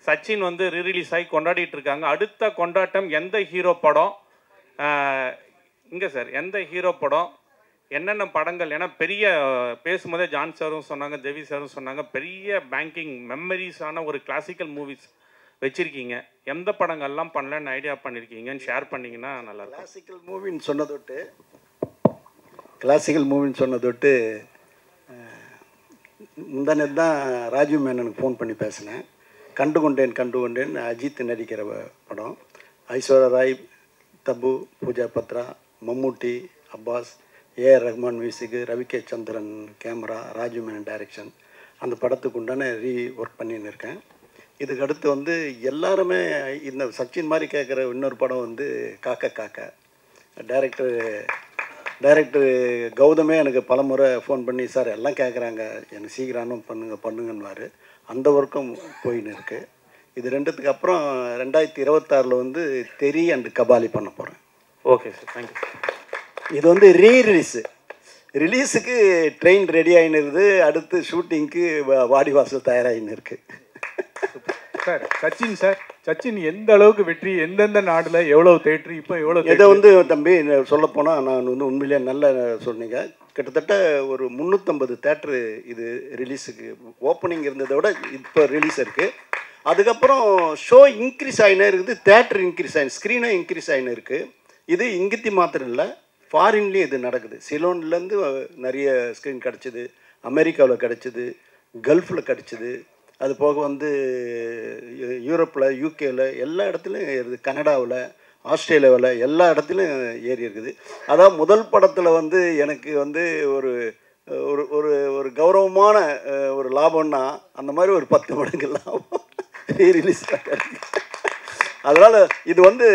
சச்சின் வந்து ரீரிலீஸ் ஆகி கொண்டாடிட்டு இருக்காங்க. அடுத்த கொண்டாட்டம் எந்த ஹீரோ படம், இங்கே சார் எந்த ஹீரோ படம், என்னென்ன படங்கள்? ஏன்னா பெரிய பேசும்போதே ஜான் சாரும் சொன்னாங்க, தேவி சாரும் சொன்னாங்க, பெரிய பேங்கிங் மெமரிஸான ஒரு கிளாசிக்கல் மூவிஸ் வச்சுருக்கீங்க. எந்த படங்கள்லாம் பண்ணலன்னு ஐடியா பண்ணியிருக்கீங்கன்னு ஷேர் பண்ணிங்கன்னா நல்லாயிருக்கும். கிளாசிக்கல் மூவின்னு சொன்னதொட்டு முந்தானது தான் ராஜீவ் மேனனுக்கு ஃபோன் பண்ணி பேசினேன். கண்டுகொண்டேன் அஜித் நடிக்கிற படம். ஐஸ்வர்யா ராய், தபு, பூஜா பத்ரா, மம்முட்டி, அப்பாஸ், ஏஆர் ரஹ்மான் மியூசிக்கு, ரவி கே சந்திரன் கேமரா, ராஜீவ் மேனன் டைரக்ஷன். அந்த படத்துக்கு உண்டான ஒர்க் பண்ணின்னு இருக்கேன். இதுக்கு அடுத்து வந்து எல்லாருமே இந்த சச்சின் மாதிரி கேட்குற இன்னொரு படம் வந்து காக்கா. டைரக்டர் கௌதமே எனக்கு பல முறை ஃபோன் பண்ணி, சார் எல்லாம் கேட்குறாங்க, எனக்கு சீக்கிரம் பண்ணுங்கன்னுவார். அந்த ஒர்க்கும் போயின்னு இருக்குது. இது ரெண்டுத்துக்கு அப்புறம் 2026 வந்து தெரி அண்டு கபாலி பண்ண போகிறேன். Okay sir, thank you. இது வந்து ரிலீஸுக்கு ட்ரெயின் ரெடி ஆகினுருது. அடுத்து ஷூட்டிங்க்கு வாடிவாசல் தயாராகின்னு இருக்குது. சார் சச்சின் எந்த அளவுக்கு வெற்றி, எந்தெந்த நாட்டில் எவ்வளோ தேட்டரு, இப்போ எவ்வளோ? இதை வந்து தம்பி சொல்லப்போனால் நான் வந்து உண்மையிலேயே நல்ல சொன்னீங்க. கிட்டத்தட்ட ஒரு 350 தேட்டரு இது ரிலீஸுக்கு ஓப்பனிங் இருந்ததை விட இப்போ ரிலீஸ் இருக்குது. அதுக்கப்புறம் ஷோ இன்க்ரீஸ் ஆகினே இருக்குது, தேட்டர் இன்க்ரீஸ் ஆகி, ஸ்க்ரீனே இன்க்ரீஸ் ஆகினு இருக்குது. இது இங்கித்தி மாத்திரம் இல்லை, ஃபாரின்லேயும் இது நடக்குது. சிலோன்லேருந்து நிறைய ஸ்க்ரீன் கிடச்சிது, அமெரிக்காவில் கிடச்சிது, கல்ஃபில் கிடச்சிது. அது போக வந்து யூரோப்பில், யூகேவில் எல்லா இடத்துலையும் ஏறுது, கனடாவில், ஆஸ்திரேலியாவில் எல்லா இடத்துலையும் ஏறி இருக்குது. அதான் முதல் படத்தில் வந்து எனக்கு வந்து ஒரு ஒரு ஒரு கௌரவமான ஒரு லாபம்னா அந்த மாதிரி ஒரு 10 மடங்கு லாபம் ரீரிலீஸ் கிடையாது. அதனால் இது வந்து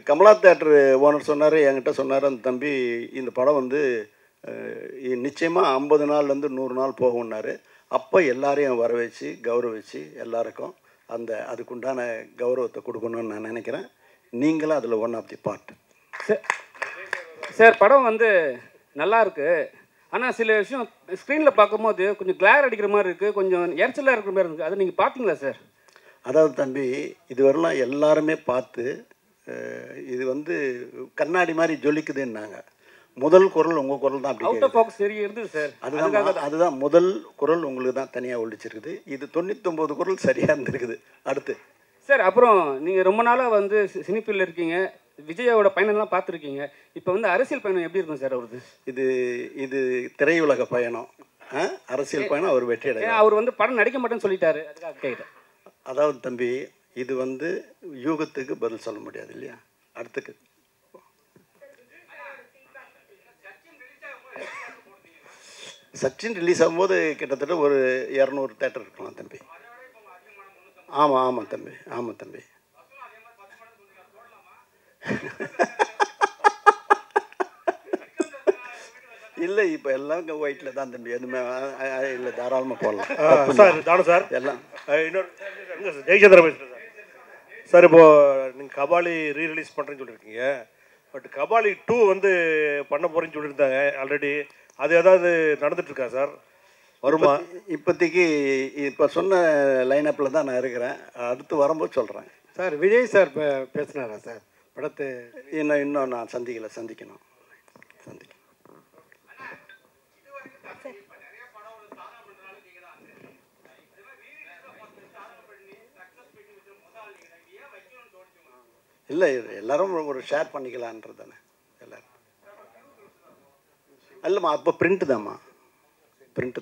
கமலா தேட்டர் ஓனர் சொன்னார், என்கிட்ட சொன்னார், அந்த தம்பி இந்த படம் வந்து நிச்சயமாக 50 நாள்லேருந்து 100 நாள் போகும்னாரு. அப்போ எல்லாரையும் வர வச்சு கௌரவிச்சு எல்லாருக்கும் அதுக்குண்டான கௌரவத்தை கொடுக்கணும்னு நான் நினைக்கிறேன். நீங்களும் அதில் one of the part. Sir படம் வந்து நல்லா இருக்குது, ஆனால் சில விஷயம் ஸ்க்ரீனில் பார்க்கும்போது கொஞ்சம் கிளார் அடிக்கிற மாதிரி இருக்குது, கொஞ்சம் எரிச்சலாக இருக்கிற மாதிரி இருக்குது. அதை நீங்கள் பார்த்தீங்களா சார்? அதாவது தம்பி, இதுவரைலாம் எல்லாருமே பார்த்து இது வந்து கண்ணாடி மாதிரி ஜொலிக்குதுன்னாங்க. முதல் குரல் உங்கள் குரல் தான் அப்படி சார். அதுதான் முதல் குரல் உங்களுக்கு தான் தனியாக ஒழிச்சிருக்குது. இது 99 குரல் சரியாக இருந்திருக்குது. அடுத்து சார் அப்புறம் நீங்கள் ரொம்ப நாளாக வந்து சினிஃபீல்டில் இருக்கீங்க, விஜயோட பயணம்லாம் பார்த்துருக்கீங்க. இப்போ வந்து அரசியல் பயணம் எப்படி இருக்கும் சார் அவருக்கு? இது திரையுலக பயணம், அரசியல் பயணம். அவர் வெற்றி அடைய, அவர் வந்து படம் நடிக்க மாட்டேன்னு சொல்லிட்டாரு, அதுக்காக கேட்டேன். அதாவது தம்பி, இது வந்து யூகத்துக்கு பதில் சொல்ல முடியாது இல்லையா? அடுத்துக்கு சச்சின் ரிலீஸ் ஆகும்போது கிட்டத்தட்ட ஒரு 200 தேட்டர் இருக்கலாம் தம்பி. ஆமாம் தம்பி. இல்லை, இப்போ எல்லாம் ஒயிட்டில் தான் தம்பி, எதுவுமே இல்லை, தாராளமாக போடலாம் சார். தானு சார் எல்லாம் இன்னொரு ஜெயச்சந்திர பேசுகிறேன் சார். இப்போது நீங்கள் கபாலி ரீரிலீஸ் பண்ணுறேன்னு சொல்லியிருக்கீங்க, பட் கபாலி 2 வந்து பண்ண போகிறேன்னு சொல்லியிருந்தாங்க ஆல்ரெடி. அது ஏதாவது நடந்துட்டுருக்கா சார்? வருமா? இப்போதைக்கு இப்போ சொன்ன லைனப்பில் தான் நான் இருக்கிறேன். அடுத்து வரும்போது சொல்கிறேன் சார். விஜய் சார் பேசினாரா சார் படத்தை? இன்னும் நான் சந்திக்கணும். இல்லை, எல்லோரும் ஒரு ஷேர் பண்ணிக்கலான்றது தானே எல்லோரும். இல்லைம்மா, அப்போ பிரிண்ட்டு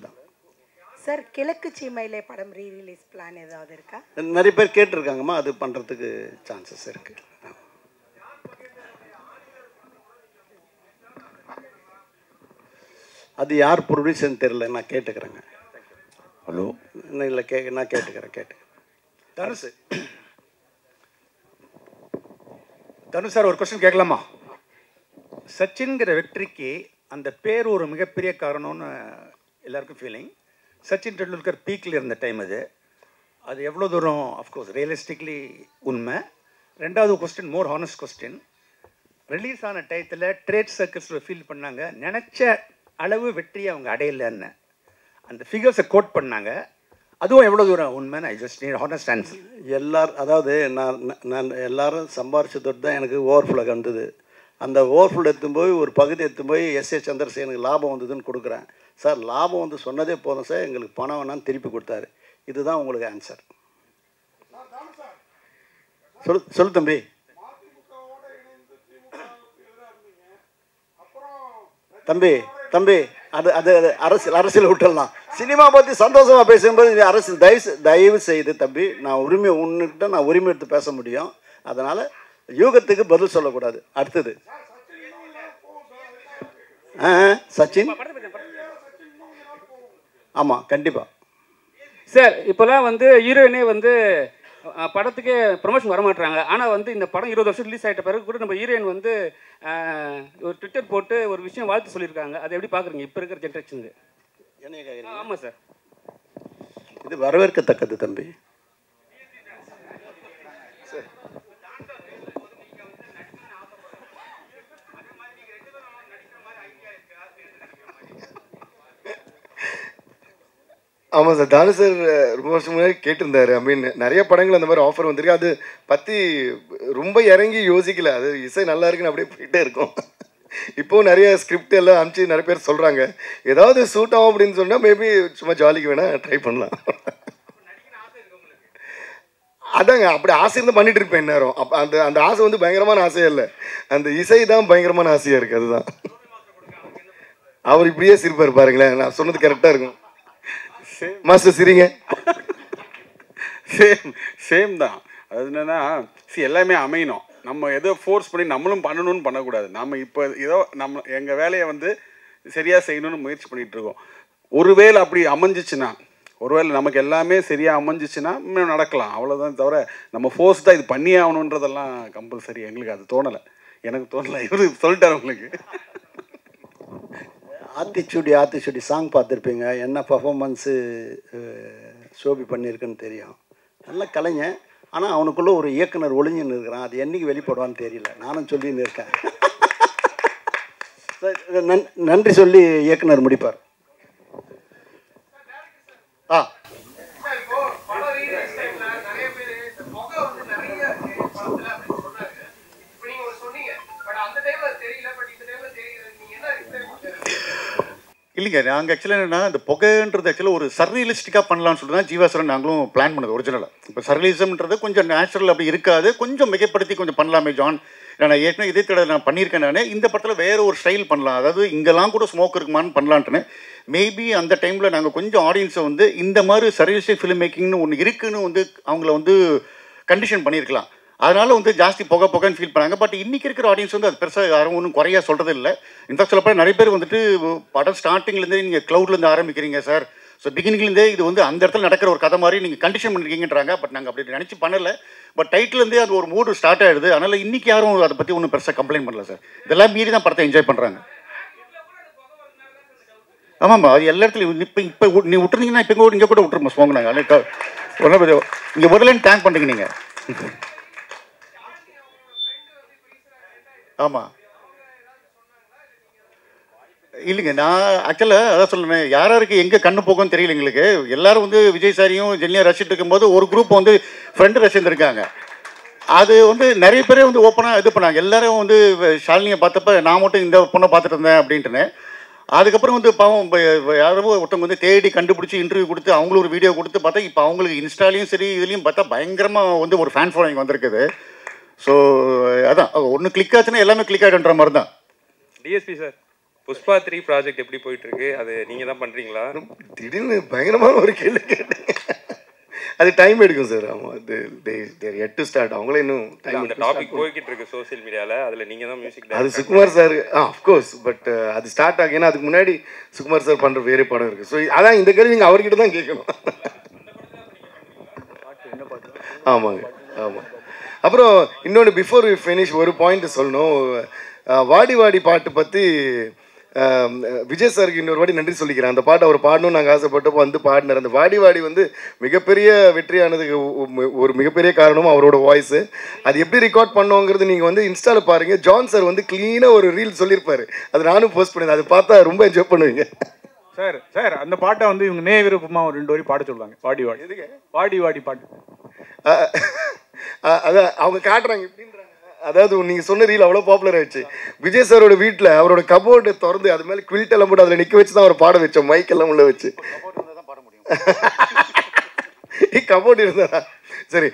தான் சார். கிழக்கு சீமையிலே படம் ரீரிலீஸ் பிளான் ஏதாவது இருக்கா? நிறைய பேர் கேட்டிருக்காங்கம்மா, அது பண்ணுறதுக்கு சான்சஸ் இருக்குது. அது யார் ப்ரொடியூசர்னு தெரியல, நான் கேட்டுக்கிறேங்க. ஹலோ, இல்லை நான் கேட்டுக்கிறேன். தனுஷ் சார், ஒரு கொஸ்டின் கேட்கலாமா? சச்சின்கிற வெற்றிக்கு அந்த பேர் ஒரு மிகப்பெரிய காரணம்னு எல்லாருக்கும் ஃபீலிங். சச்சின் டெண்டுல்கர் பீக்கில் இருந்த டைம் அது எவ்வளோ தூரம் அஃப்கோர்ஸ் ரியலிஸ்டிக்லி உண்மை. ரெண்டாவது கொஸ்டின், மோர் ஹானஸ்ட் கொஸ்டின், ரிலீஸ் ஆன டயத்தில் ட்ரேட் சர்க்கிள்ஸில் ஃபீல் பண்ணாங்க, நினச்ச அளவு வெற்றியை அவங்க அடையலைன்னு அந்த ஃபிகர்ஸை கோட் பண்ணாங்க. அதுவும் எவ்வளோ தூரம் உண்மைன்னு I just need honest answer. அதாவது நான் எல்லாரும் சம்பாரிச்சதோடு தான் எனக்கு ஓவர்ஃப்ளோ வந்தது. அந்த ஓவர்ஃப்ளோ எடுத்துன்னு போய் ஒரு பகுதி எடுத்துன்னு போய் எஸ்ஏ சந்திரசேனுக்கு லாபம் வந்ததுன்னு கொடுக்குறேன். சார் லாபம் வந்து சொன்னதே போதும் சார், எங்களுக்கு பணம் வேணான்னு திருப்பி கொடுத்தாரு. இதுதான் உங்களுக்கு ஆன்சர். சொல்லு தம்பி. தம்பி அது அரசியல் விட்டுடலாம். சினிமா பற்றி சந்தோஷமாக பேசும்போது அரசியல் தயவு செய்து தம்பி, நான் உன்னிட்ட நான் உரிமை எடுத்து பேச முடியும். அதனால் யூகத்துக்கு பதில் சொல்லக்கூடாது. அடுத்தது சச்சின். ஆமாம், கண்டிப்பாக சார். இப்போலாம் வந்து ஹீரோயினே வந்து படத்துக்கே ப்ரொமோஷன் வரமாட்டாங்க. ஆனால் வந்து இந்த படம் 20 வருஷம் ரிலீஸ் ஆகிட்ட பிறகு கூட நம்ம ஹீரோயின் வந்து ஒரு ட்விட்டர் போட்டு ஒரு விஷயம் வாழ்த்து சொல்லியிருக்காங்க. அதை எப்படி பார்க்குறீங்க இப்போ இருக்கிற ஜென்ரேஷனுக்கு? ஆமாம் சார், இது வரவேற்கத்தக்கது தம்பி. ஆமாம் சார், தானு சார் ரொம்ப வருஷம் முன்னாடி கேட்டிருந்தாரு. ஐ மீன் நிறைய படங்கள் அந்த மாதிரி ஆஃபர் வந்திருக்கு. அது பற்றி ரொம்ப இறங்கி யோசிக்கல. அது இசை நல்லா இருக்குன்னு அப்படியே போயிட்டே இருக்கும். இப்போது நிறைய ஸ்கிரிப்ட் எல்லாம் அனுப்பிச்சு நிறைய பேர் சொல்கிறாங்க. ஏதாவது சூட் ஆகும் அப்படின்னு சொன்னால் மேபி சும்மா ஜாலிக்கு வேணால் ட்ரை பண்ணலாம். அதாங்க, அப்படி ஆசை இருந்து பண்ணிட்டு இருப்பேன் நேரம். அப்போ அந்த ஆசை வந்து பயங்கரமான ஆசையே இல்லை, அந்த இசை தான் பயங்கரமான ஆசையாக இருக்குது. அதுதான். அவர் இப்படியே சிரிப்பார் பாருங்களேன். நான் சொன்னது கரெக்டாக இருக்கும். மாஸ்டர் சிரிங்க. சேம் தான். அது என்னன்னா எல்லாமே அமையணும். நம்ம ஏதோ ஃபோர்ஸ் பண்ணி நம்மளும் பண்ணணும்னு பண்ணக்கூடாது. நம்ம இப்போ ஏதோ நம்ம எங்கள் வேலையை வந்து சரியாக செய்யணும்னு முயற்சி பண்ணிகிட்டு இருக்கோம். ஒருவேளை அப்படி அமைஞ்சிச்சுன்னா, ஒருவேளை நமக்கு எல்லாமே சரியாக அமைஞ்சிச்சுன்னா இன்னும் நடக்கலாம், அவ்வளோதான். தவிர நம்ம ஃபோர்ஸ் தான் இது பண்ணி ஆகணுன்றதெல்லாம் கம்பல்சரி எங்களுக்கு அது தோணலை. எனக்கு தோணலை. இவரு சொல்லிட்டார் உங்களுக்கு. ஆத்திச்சூடி சாங் பார்த்துருப்பீங்க. என்ன பர்ஃபார்மன்ஸு ஷோபி பண்ணியிருக்குன்னு தெரியும். நல்ல கலைஞன். ஆனால் அவனுக்குள்ளே ஒரு இயக்குனர் ஒளிஞ்சுன்னு இருக்கிறான். அது என்றைக்கு வெளிப்படுவான்னு தெரியல. நானும் சொல்லின்னு இருக்கேன். நன்றி சொல்லி இயக்குனர் முடிப்பார். இல்லைங்க, நாங்கள் ஆக்சுவலாக என்னென்னா இந்த புகைன்றது ஆக்சுவலாக ஒரு சர்ரியலிஸ்டிக்காக பண்ணலாம்னு சொல்லிட்டு தான் ஜீவாசுரன் நாங்களும் பிளான் பண்ணது ஒரிஜினலாக. இப்போ சர்ரியலிசம்ன்றது கொஞ்சம் நேச்சுரல் அப்படி இருக்காது, கொஞ்சம் மிகைப்படுத்தி கொஞ்சம் பண்ணலாமே ஜான். நான் ஏற்கனவே இதே தடவை நான் பண்ணியிருக்கேன். நான் இந்த படத்தில் வேறு ஒரு ஸ்டைல் பண்ணலாம், அதாவது இங்கெல்லாம் கூட ஸ்மோக் இருக்குமான்னு பண்ணலான்ட்டுன்னு. மேபி அந்த டைமில் நாங்கள் கொஞ்சம் ஆடியன்ஸை வந்து இந்த மாதிரி சர்ரியலிஸ்டிக் ஃபிலிம் மேக்கிங்னு ஒன்று இருக்குதுன்னு வந்து அவங்கள வந்து கண்டிஷன் பண்ணியிருக்கலாம். அதனால் வந்து ஜாஸ்தி புகைன்னு ஃபீல் பண்ணாங்க. பட் இன்றைக்கி இருக்கிற ஆடியன்ஸ் வந்து அது பெருசாக யாரும் ஒன்றும் குறையாக சொல்கிறது இல்லை. இன்ஃபேக்ட் சொல்லப்போ நிறைய பேர் வந்துட்டு படம் ஸ்டார்டிங்லேருந்தே நீங்கள் க்ளவுட்லேருந்து ஆரம்பிக்கிறீங்க சார், ஸோ பிகினிங்லேருந்தே இது வந்து அந்த இடத்துல நடக்கிற ஒரு கதை மாதிரி நீங்கள் கண்டிஷன் பண்ணிருக்கீங்கன்றாங்க. பட் நாங்கள் அப்படி நினச்சி பண்ணலை. பட் டைட்டிலேருந்தே அது ஒரு மூடு ஸ்டார்ட் ஆகிடுது. அதனால் இன்றைக்கி யாரும் அதை பற்றி ஒன்றும் பெருசாக கம்ப்ளைண்ட் பண்ணல சார். இதெல்லாம் மீறி தான் படத்தை என்ஜாய் பண்ணுறாங்க. ஆமாம்மா, அது எல்லா இடத்துலையும் இப்போ நீ விட்டுருந்தீங்கன்னா இப்போ இங்கே கூட விட்டுருமா ஸ்மோக். நாங்கள் ஒன்றும் இங்கே முதல்ல டேங்க் பண்ணுறீங்க நீங்கள். ஆமாம், இல்லைங்க, நான் ஆக்சுவலாக அதான் சொல்லுறேன், யாராருக்கு எங்கே கண்ணு போகும்னு தெரியல எங்களுக்கு. எல்லாரும் வந்து விஜய் சாரியும் ஜெல்லியும் ரசிச்சுட்டு இருக்கும்போது ஒரு குரூப் வந்து ஃப்ரெண்டு ரசிச்சுருக்காங்க. அது வந்து நிறைய பேரே வந்து ஓப்பனாக இது பண்ணாங்க. எல்லாரும் வந்து ஷாலினியை பார்த்தப்ப நான் மட்டும் இந்த பொண்ணை பார்த்துட்டு இருந்தேன் அப்படின்ட்டுன்னு. அதுக்கப்புறம் வந்து பாவம் யாரோ ஒருத்தவங்க வந்து தேடி கண்டுபிடிச்சி இன்டர்வியூ கொடுத்து அவங்களும் ஒரு வீடியோ கொடுத்து பார்த்தா இப்போ அவங்களுக்கு இன்ஸ்டாலையும் சரி இதுலேயும் பார்த்தா பயங்கரமாக வந்து ஒரு ஃபேன் ஃபாலோயிங் வந்திருக்குது. ஸோ அதான் ஒன்று கிளிக் ஆச்சுன்னா எல்லாமே கிளிக் ஆகிடுன்ற மாதிரி தான். டிஎஸ்பி சார், புஷ்பா 3 ப்ராஜெக்ட் எப்படி போயிட்டு இருக்கு? அது நீங்கள் தான் பண்ணுறீங்களா? திடீர்னு பயங்கரமான ஒரு கேள்வி கேட்டீங்க. அது டைம் எடுக்கும் சார். ஆமாம், அது எட் டு ஸ்டார்ட். அவங்களே இன்னும் டைம். அந்த டாபிக் போய்கிட்டு இருக்கு சோசியல் மீடியாவில். அதில் நீங்கள் தான் மியூசிக். அது சுகுமார் சார் அஃப்கோர்ஸ். பட் அது ஸ்டார்ட் ஆகும். ஏன்னா அதுக்கு முன்னாடி சுகுமார் சார் பண்ணுற வேறு படம் இருக்குது. ஸோ அதான் இந்த கேள்வி நீங்கள் அவர்கிட்ட தான் கேட்கணும். ஆமாங்க, ஆமாம். அப்புறம் இன்னொன்று பிஃபோர் வி ஃபினிஷ் ஒரு பாயிண்ட் சொல்லணும். வாடி வாடி பாட்டு பற்றி விஜய் சாருக்கு இன்னொரு வாட்டி நன்றி சொல்லிக்கிறேன். அந்த பாட்டு அவர் பாடணும்னு நாங்கள் ஆசைப்பட்டப்போ வந்து பாடினார். அந்த வாடி வாடி வந்து மிகப்பெரிய வெற்றியானதுக்கு ஒரு மிகப்பெரிய காரணமும் அவரோட வாய்ஸு. அது எப்படி ரெக்கார்ட் பண்ணோங்கிறது நீங்கள் வந்து இன்ஸ்டாவில் பாருங்கள். ஜான் சார் வந்து க்ளீனாக ஒரு ரீல் சொல்லியிருப்பார். அது நானும் போஸ்ட் பண்ணியிருந்தேன். அது பார்த்தா ரொம்ப என்ஜாய் பண்ணுவீங்க. சார் சார் அந்த பாட்டை வந்து இவங்க நே விருப்பமா ஒரு 2 வரி பாட சொல்லுவாங்க. வாடி வாடி வாடி வாடி பாட்டு. அதான் அவங்க காட்டுறாங்க எப்படின்றாங்க. அதாவது நீங்கள் சொன்ன ரீல் அவ்வளோ பாப்புலர் ஆயிடுச்சு. விஜய் சாரோட வீட்டில் அவரோட கபோர்டு திறந்து அது மேலே குவில்ட் எல்லாம் போட்டு அதில் நிற்க வச்சு தான் அவர் பாட வச்சோம். மைக்கெல்லாம் உள்ள வச்சு. கபோர்டு இருந்தா சரி.